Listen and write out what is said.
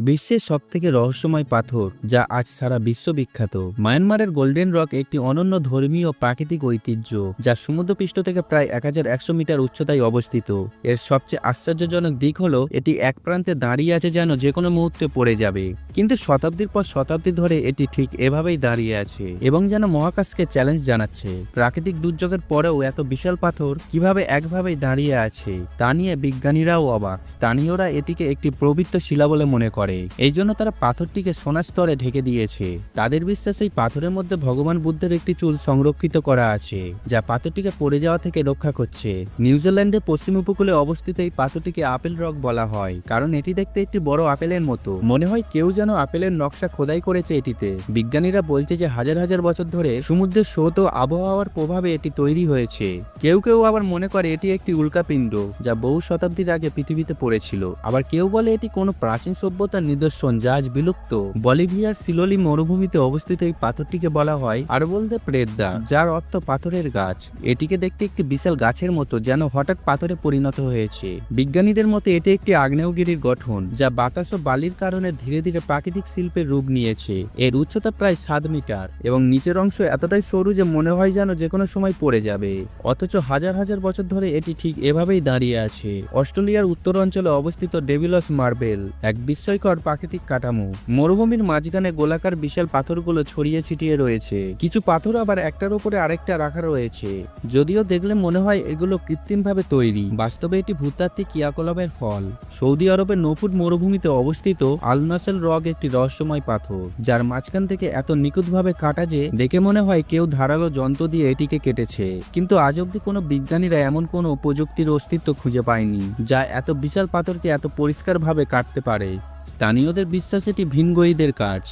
বিশ্বের সবথেকে রহস্যময় পাথর যা আজ সারা বিশ্ব বিখ্যাত। মায়ানমারের গোল্ডেন রক একটি অনন্য ধর্মীয় প্রাকৃতিক ঐতিহ্য যা সমুদ্রপৃষ্ঠ থেকে প্রায় 1100 মিটার উচ্চতায় অবস্থিত। এর সবচেয়ে আশ্চর্যজনক দিক হলো এটি এক প্রান্তে দাঁড়িয়ে আছে যেন যে কোনো মুহূর্তে পড়ে যাবে, কিন্তু শতাব্দীর পর শতাব্দী ধরে এটি ঠিক এভাবেই দাঁড়িয়ে আছে এবং যেন মহাকাশকে চ্যালেঞ্জ জানাচ্ছে। প্রাকৃতিক দুর্যোগের পরেও এত বিশাল পাথর কিভাবে একভাবেই দাঁড়িয়ে আছে তা নিয়ে বিজ্ঞানীরাও অবাক। স্থানীয়রা এটিকে একটি পবিত্র শিলা বলে মনে করে, এই জন্য তারা পাথরটিকে সোনার স্তরে ঢেকে দিয়েছে। তাদের বিশ্বাস এই পাথরের মধ্যে ভগবান বুদ্ধের একটি চুল সংরক্ষিত করা আছে যা পাথরটিকে পড়ে যাওয়া থেকে রক্ষা করছে। নিউজিল্যান্ডের পশ্চিম উপকূলে অবস্থিত এই পাথরটিকে আপেল রক বলা হয়, কারণ এটি দেখতে একটি বড় আপেলের মতো। মনে হয় কেউ যেন আপেলের নকশা খোদাই করেছে এটিতে। বিজ্ঞানীরা বলছে যে হাজার হাজার বছর ধরে সমুদ্রের স্রোত ও আবহাওয়ার প্রভাবে এটি তৈরি হয়েছে। কেউ কেউ আবার মনে করে এটি একটি উল্কাপিণ্ড যা বহু শতাব্দীর আগে পৃথিবীতে পড়েছিল। আবার কেউ বলে এটি কোনো প্রাচীন সভ্যতার নিদর্শন যা আজ বিলুপ্ত। বলিভিয়ার সিলোলি মরুভূমিতে অবস্থিত এই পাথরটিকে বলা হয় আরবল দে প্রেদ্দা, যার অর্থ পাথরের গাছ। এটিকে দেখতে একটি বিশাল গাছের মতো যেন হঠাৎ পাথরে পরিণত হয়েছে। বিজ্ঞানীদের মতে এটি একটি আগ্নেয়গিরির গঠন যা বাতাস ও বালির কারণে ধীরে ধীরে প্রাকৃতিক শিল্পের রূপ নিয়েছে। এর উচ্চতা প্রায় 7 মিটার এবং নিচের অংশ এতটাই সরু যে মনে হয় যেন যে কোনো সময় পড়ে যাবে, অথচ হাজার হাজার বছর ধরে এটি ঠিক এভাবেই দাঁড়িয়ে আছে। অস্ট্রেলিয়ার উত্তর অঞ্চলে অবস্থিত ডেভিলস মার্বেল এক বিস্ময়কর প্রাকৃতিক কাঠামো। মরুভূমির মাঝখানে গোলাকার বিশাল পাথরগুলো ছড়িয়ে ছিটিয়ে রয়েছে। কিছু পাথর আবার একটার উপরে আরেকটা রাখা রয়েছে, যদিও দেখলে মনে হয় এগুলো কৃত্রিমভাবে তৈরি। বাস্তবে এটি ভূতাত্ত্বিক ক্রিয়াকলাপের ফল। সৌদি আরবের নৌফুট মরুভূমিতে অবস্থিত আল নাসেল রক একটি রহস্যময় পাথর যার মাঝখান থেকে এত নিখুঁতভাবে কাটা যে দেখে মনে হয় কেউ ধারালো যন্ত্র দিয়ে এটিকে কেটেছে। কিন্তু আজ অব্দি কোনো বিজ্ঞানীরা এমন কোনো প্রযুক্তির অস্তিত্ব খুঁজে পায়নি যা এত বিশাল পাথরকে এত পরিষ্কারভাবে কাটতে পারে। স্থানীয়দের বিশ্বাস এটি ভিনগোয়ীদের কাজ।